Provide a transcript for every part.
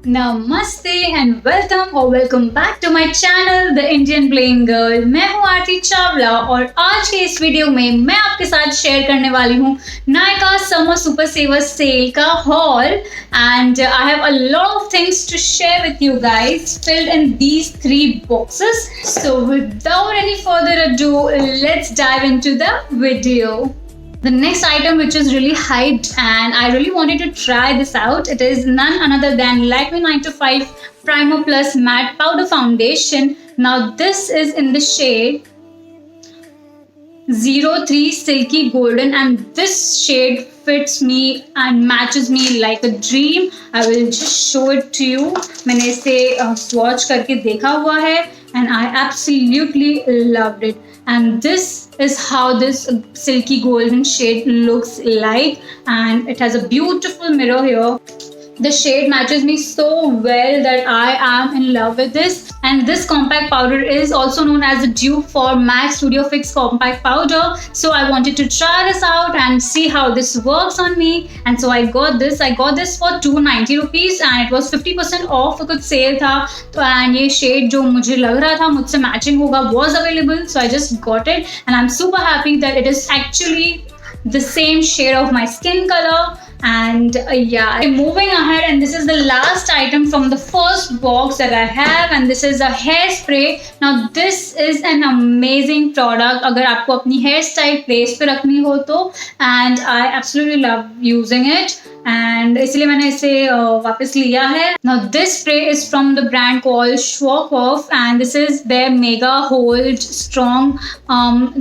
नमस्ते and welcome back to my channel the Indian playing girl. मैं हूँ आरती चावला और आज के इस वीडियो में मैं आपके साथ शेयर करने वाली हूँ Nykaa summer super saver sale का haul and I have a lot of things to share with you guys filled in these 3 boxes. So without any further ado, let's dive into the video. The next item which is really hyped and I really wanted to try this out, it is none other than Lakme 925 Primer Plus Matte Powder Foundation. Now this is in the shade 03 Silky Golden and this shade fits me and matches me like a dream. I will just show it to you. मैंने इसे swatch करके देखा हुआ है and I absolutely loved it. And this is how this silky golden shade looks like and it has a beautiful mirror here. The shade matches me so well that I am in love with this. And this compact powder is also known as the dupe for MAC Studio Fix compact powder. So I wanted to try this out and see how this works on me. And so I got this. I got this for 290 rupees and it was 50% off. कुछ cell था तो and ये shade जो मुझे लग रहा था मुझसे matching होगा was available. So I just got it and I'm super happy that it is actually the same shade of my skin color. And yeah, moving ahead, and this is the last item from the first box that I have, and this is a hairspray. Now this is an amazing product अगर आपको अपनी hair style place पे रखनी हो तो, and I absolutely love using it. And इसलिए मैंने इसे वापस लिया है. Now this spray is from the brand called Schwarzkopf and this is their Mega Hold Strong.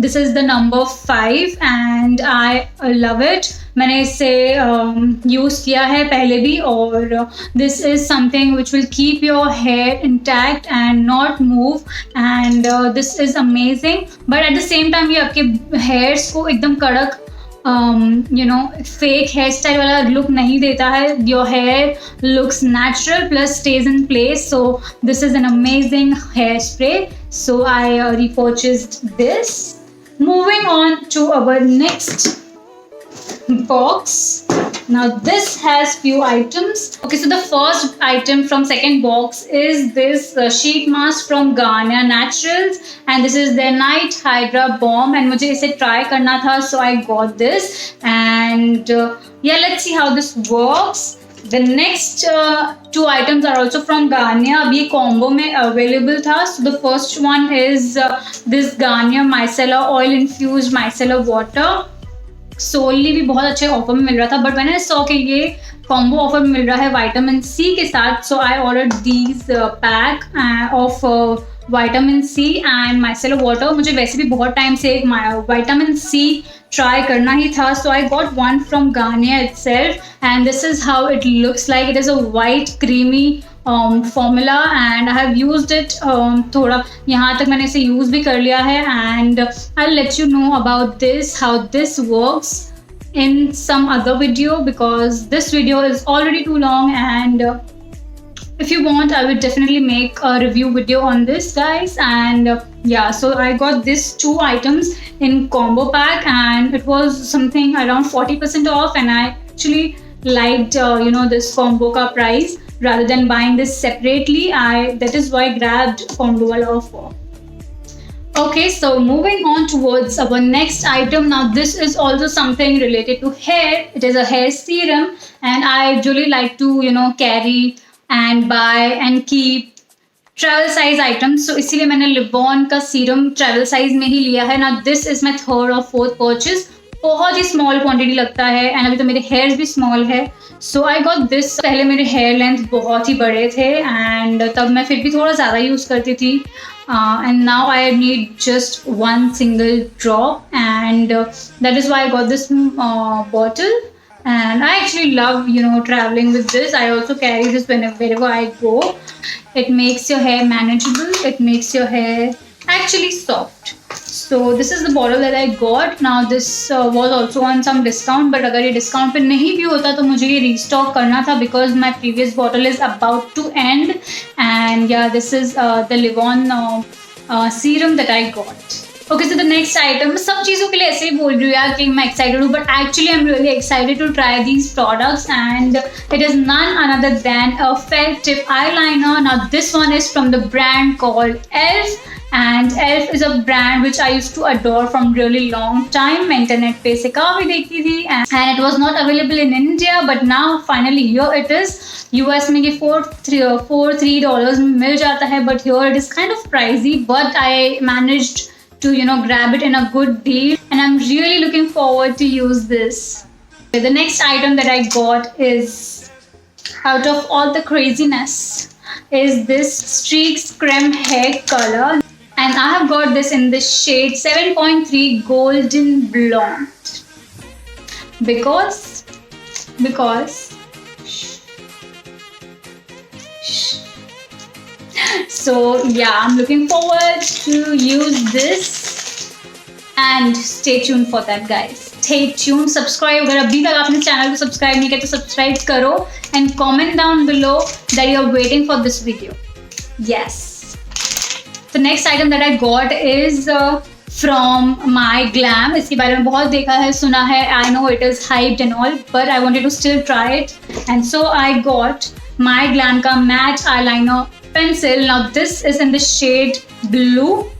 This is the number 5 and I love it. मैंने इसे use किया है पहले भी और this is something which will keep your hair intact and not move and this is amazing. But at the same time ये आपके hairs को एकदम कड़क fake hairstyle वाला look नहीं देता है. Your hair looks natural plus stays in place. So this is an amazing hairspray. So I repurchased this. Moving on to our next box. Now this has few items. Okay, so the first item from second box is this sheet mask from Garnier Naturals and this is their Night Hydra Bomb and मुझे इसे try करना था so I got this and yeah, let's see how this works. The next 2 items are also from Garnier. अभी ये combo में available था. So the first one is this Garnier Micellar Oil Infused Micellar Water. सोली भी बहुत अच्छे offer में मिल रहा था बट मैंने सॉ कि ये कॉम्बो ऑफर में मिल रहा है विटामिन सी के साथ so I ordered these pack of vitamin C and micellar water. मुझे वैसे भी बहुत टाइम से एक विटामिन सी ट्राई करना ही था so I got one from Garnier itself and this is how it looks like. It is a white creamy formula and I have used it थोड़ा यहाँ तक मैंने इसे यूज़ भी कर लिया है and I'll let you know about this how this works in some other video because this video is already too long and if you want I will definitely make a review video on this guys and yeah, so I got these 2 items in combo pack and it was something around 40% off and I actually liked this combo ka price rather than buying this separately. That is why I grabbed combo wala offer. Okay, so moving on towards our next item. Now this is also something related to hair. It is a hair serum and I usually like to carry and buy and keep travel size items. So इसीलिए मैंने Livon का serum travel size में ही लिया है. Now this is my 3rd or 4th purchase. बहुत ही small quantity लगता है and अभी तो मेरे हेयर्स भी स्मॉल है सो आई गॉट दिस. पहले मेरे हेयर लेंथ बहुत ही बड़े थे एंड तब मैं फिर भी थोड़ा ज़्यादा यूज़ करती थी and now I need just 1 single drop and that is why I got this bottle and I actually love traveling with this. I also carry this wherever I go. It makes your hair manageable. It makes your hair actually soft. So this is the bottle that I got. Now this was also on some discount but अगर ये discount पे नहीं भी होता तो मुझे ये restock करना था because my previous bottle is about to end and yeah, this is the Livon serum that I got. Okay so the next item, सब चीज़ों के लिए ऐसे ही बोल रही हूँ यार कि मैं एक्साइटेड हूँ, but actually I am really excited to try these products and it is none other than a felt tip eyeliner. Now this one is from the brand called ELF, and ELF is a brand which I used to adore from really long time. मैं internet पे से काफ़ी देखती थी and it was not available in India, but now finally here it is. US में ये $3 में मिल जाता है, but here it is kind of pricey, but I managed to grab it in a good deal, and I'm really looking forward to use this. The next item that I got is, out of all the craziness, is this Streaks Creme Hair Color, and I have got this in the shade 7.3 Golden Blonde because so yeah, I'm looking forward to use this and stay tuned for that guys. Stay tuned, subscribe. अगर अभी तक आपने channel को subscribe नहीं किया तो subscribe करो and comment down below that you're waiting for this video. Yes. The next item that I got is from My Glam. इसके बारे में बहुत देखा है, सुना है. I know it is hyped and all, but I wanted to still try it, and so I got My Glam का matte eyeliner pencil. Now this is in the shade blue,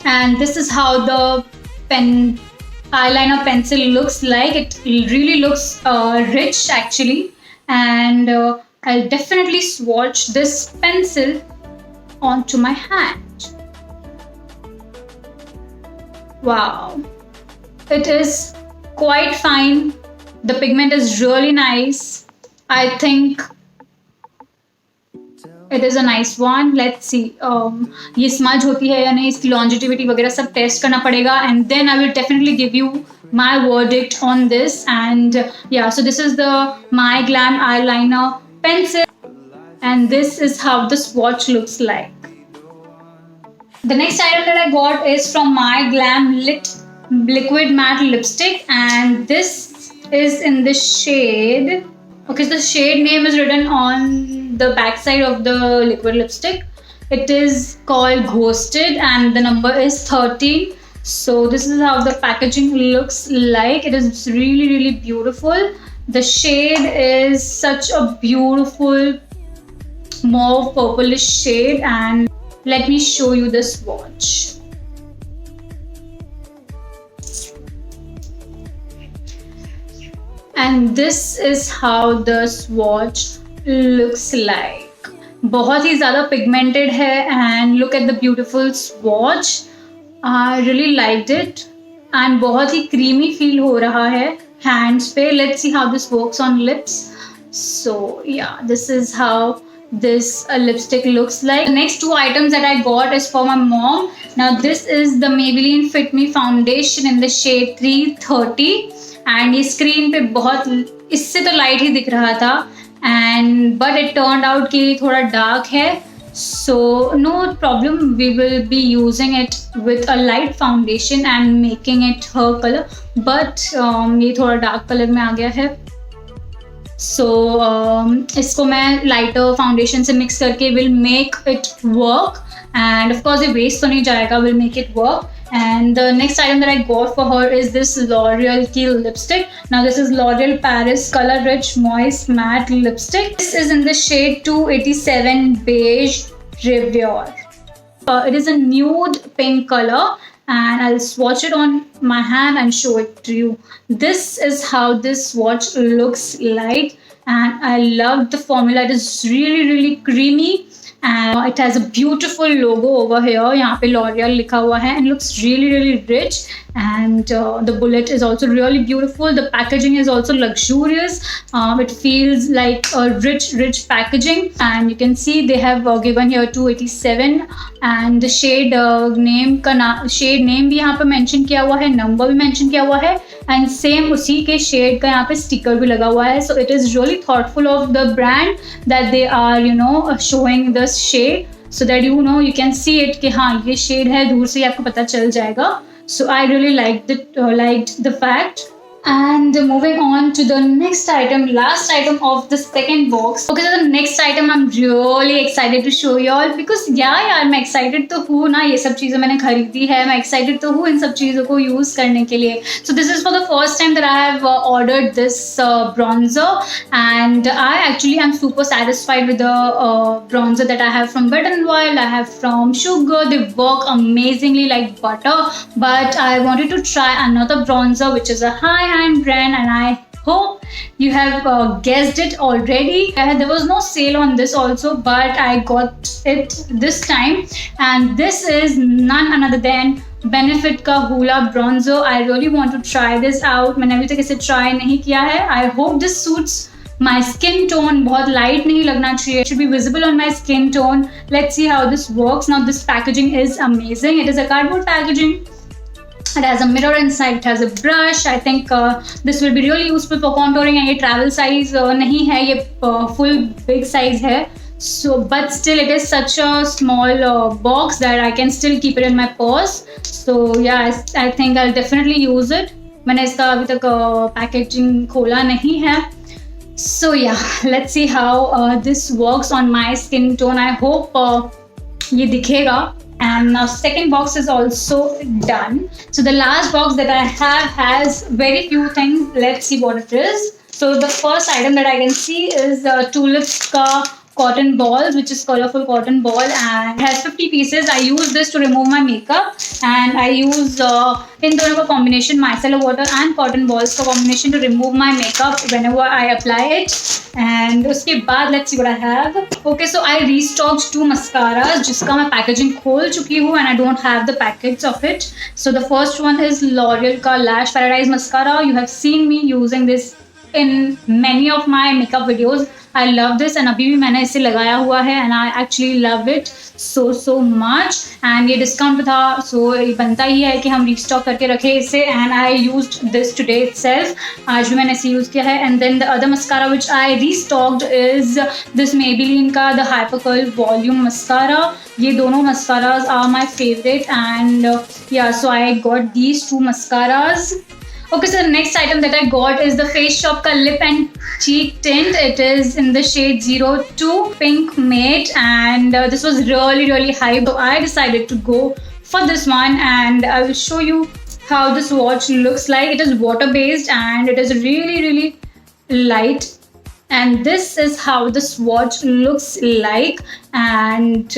and this is how the eyeliner pencil looks like. It really looks rich actually, and I'll definitely swatch this pencil onto my hand. Wow, it is quite fine. The pigment is really nice. I think it is a nice one. Let's see ये smudge होती है या नहीं, इसकी longevity वगैरह सब test करना पड़ेगा, and then I will definitely give you my verdict on this. And yeah, so this is the My Glam eyeliner pencil, and this is how the swatch looks like. The next item that I got is from My Glam Liquid Matte Lipstick, and this is in the shade, okay, so the shade name is written on the back side of the liquid lipstick. It is called Ghosted, and the number is 13. So this is how the packaging looks like. It is really beautiful. The shade is such a beautiful mauve purplish shade, and let me show you the swatch. And this is how the swatch looks like. बहुत ही ज़्यादा pigmented है, and look at the beautiful swatch. I really liked it, and बहुत ही creamy feel हो रहा है hands पे. Let's see how this works on lips. So yeah, this is how this lipstick looks like. The next two items that I got is for my mom. Now this is the Maybelline Fit Me foundation in the shade 330, and ये screen पे बहुत इससे तो light ही दिख रहा था, and but it turned out कि थोड़ा dark है, so no problem, we will be using it with a light foundation and making it her color, but ये थोड़ा dark color में आ गया है. So इसको मैं lighter foundation से mix करके will make it work, and of course ये waste तो नहीं जाएगा, will make it work. And the next item that I got for her is this L'Oreal Key lipstick. Now this is L'Oreal Paris Color Rich Moist Matte Lipstick. This is in the shade 287 Beige Riviere. It is a nude pink color, and I'll swatch it on my hand and show it to you. This is how this swatch looks like, and I love the formula. It is really creamy, and it has a beautiful logo over here. यहाँ पे L'Oreal लिखा हुआ है, and looks really rich, and the bullet is also really beautiful. The packaging is also luxurious. It feels like a rich packaging, and you can see they have given here 287, and the shade shade name भी यहाँ पे mention किया हुआ है, number भी mention किया हुआ है, and same उसी के shade का यहाँ पे sticker भी लगा हुआ है. So it is really thoughtful of the brand that they are showing this shade, so that you can see it कि हाँ ये shade है, दूर से ही आपको पता चल जाएगा. So I really liked the fact. And moving on to the next item, last item of the second box. Okay, so the next item I'm really excited to show you all because yeah यार मैं excited तो हूँ ना, ये सब चीज़ें मैंने खरीदी है, मैं excited तो हूँ इन सब चीज़ों को use करने के लिए. So this is for the first time that I have ordered this bronzer, and I actually am super satisfied with the bronzer that I have from Wet n Wild, I have from Sugar. They work amazingly like butter, but I wanted to try another bronzer which is a high-end brand, and I hope you have guessed it already. There was no sale on this also, but I got it this time, and this is none other than Benefit का Hoola bronzer. I really want to try this out. मैंने अभी तक इसे try नहीं किया है. I hope this suits my skin tone. बहुत light नहीं लगना चाहिए. It should be visible on my skin tone. Let's see how this works. Now this packaging is amazing. It is a cardboard packaging. It has a mirror inside, it has a brush. I think this will be really useful for contouring. And ये travel size नहीं है, ये full big size है. So, but still it is such a small box that I can still keep it in my purse. So yeah, I think I'll definitely use it. मैंने इसका अभी तक packaging खोला नहीं है. So yeah, let's see how this works on my skin tone. I hope ये दिखेगा. And now second box is also done. So the last box that I have has very few things. Let's see what it is. So the first item that I can see is Tulips ka cotton balls, which is colorful cotton ball, and it has 50 pieces. I use this to remove my makeup, and I use in दोनों का combination micellar water and cotton balls का combination to remove my makeup whenever I apply it. And उसके बाद let's see what I have. Okay, so I restocked 2 mascaras जिसका मैं packaging खोल चुकी हूँ, and I don't have the packets of it. So the first one is L'Oreal का Lash Paradise mascara. You have seen me using this in many of my makeup videos. I love this, and अभी भी मैंने इसे लगाया हुआ है, and I actually love it so much. And ये discount पे था, so ये बनता ही है कि हम रिस्टॉक करके रखें इसे. And I used this today itself. आज भी मैंने इसे यूज़ किया है. And then the other mascara which I restocked is this Maybelline का The Hyper Curl Volume Mascara. ये दोनों mascaras are my favorite, and yeah, so I got these 2 mascaras. Okay, so the next item that I got is the Face Shop ka lip and cheek tint. It is in the shade 02 Pink Matte, and this was really hype. So I decided to go for this one, and I will show you how this watch looks like. It is water based, and it is really light. And this is how this watch looks like, and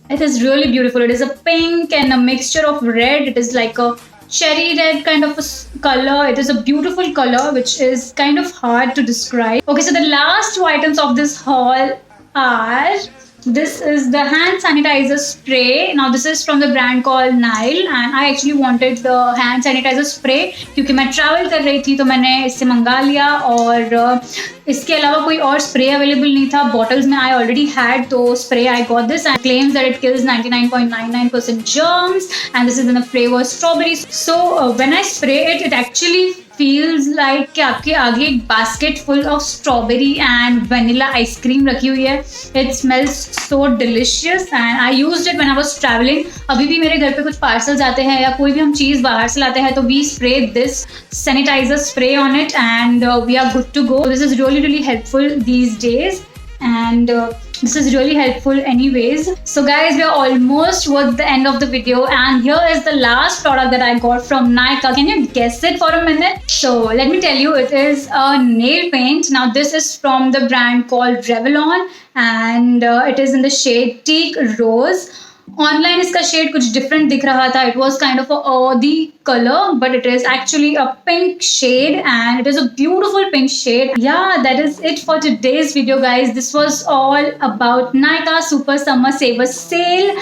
it is really beautiful. It is a pink and a mixture of red. It is like a cherry red kind of a color. It is a beautiful color which is kind of hard to describe. Okay, so the last 2 items of this haul are, this is the hand sanitizer spray. Now this is from the brand called Nile, and I actually wanted the hand sanitizer spray क्योंकि मैं travel कर रही थी, तो मैंने इससे मंगा लिया. और इसके अलावा कोई और स्प्रे अवेलेबल नहीं था बॉटल्स में. I already had, तो spray I got this, and claims that it kills 99.99% germs, and this is in the flavor strawberry. So when I spray it, it actually feels like कि आपके आगे एक basket full of strawberry and vanilla ice cream रखी हुई है. It smells so delicious, and I used it when I was traveling. अभी भी मेरे घर पे कुछ parcels आते हैं या कोई भी हम चीज़ बाहर से लाते हैं, तो we spray this sanitizer spray on it, and we are good to go. This is really helpful these days, and this is really helpful anyways. So guys, we are almost towards the end of the video, and here is the last product that I got from Nykaa. Can you guess it for a minute? So let me tell you, it is a nail paint. Now this is from the brand called Revlon, and it is in the shade Teak Rose. Online इसका shade कुछ different दिख रहा था. It was kind of a earthy color, but it is actually a pink shade, and it is a beautiful pink shade. Yeah, that is it for today's video, guys. This was all about Nykaa Super Summer Saver Sale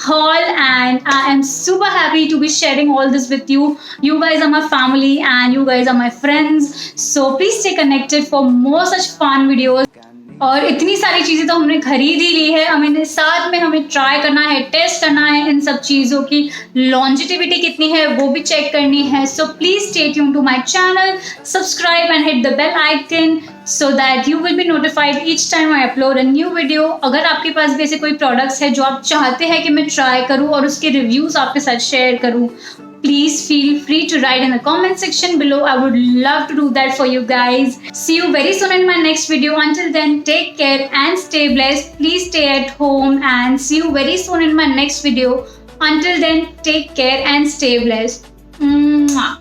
haul, and I am super happy to be sharing all this with you. You guys are my family, and you guys are my friends. So please stay connected for more such fun videos. और इतनी सारी चीज़ें तो हमने खरीद ही ली है. हमें साथ में हमें ट्राई करना है, टेस्ट करना है इन सब चीज़ों की लॉन्जिटिविटी कितनी है वो भी चेक करनी है. So please stay tune to my channel, subscribe and hit the bell icon so that you will be notified each time I upload a new video. अगर आपके पास भी ऐसे कोई प्रोडक्ट्स है जो आप चाहते हैं कि मैं ट्राई करूँ और उसके रिव्यूज़ आपके साथ शेयर करूँ, please feel free to write in the comment section below. I would love to do that for you guys. See you very soon in my next video. Until then, take care and stay blessed. Please stay at home and see you very soon in my next video. Until then, take care and stay blessed. Mwah.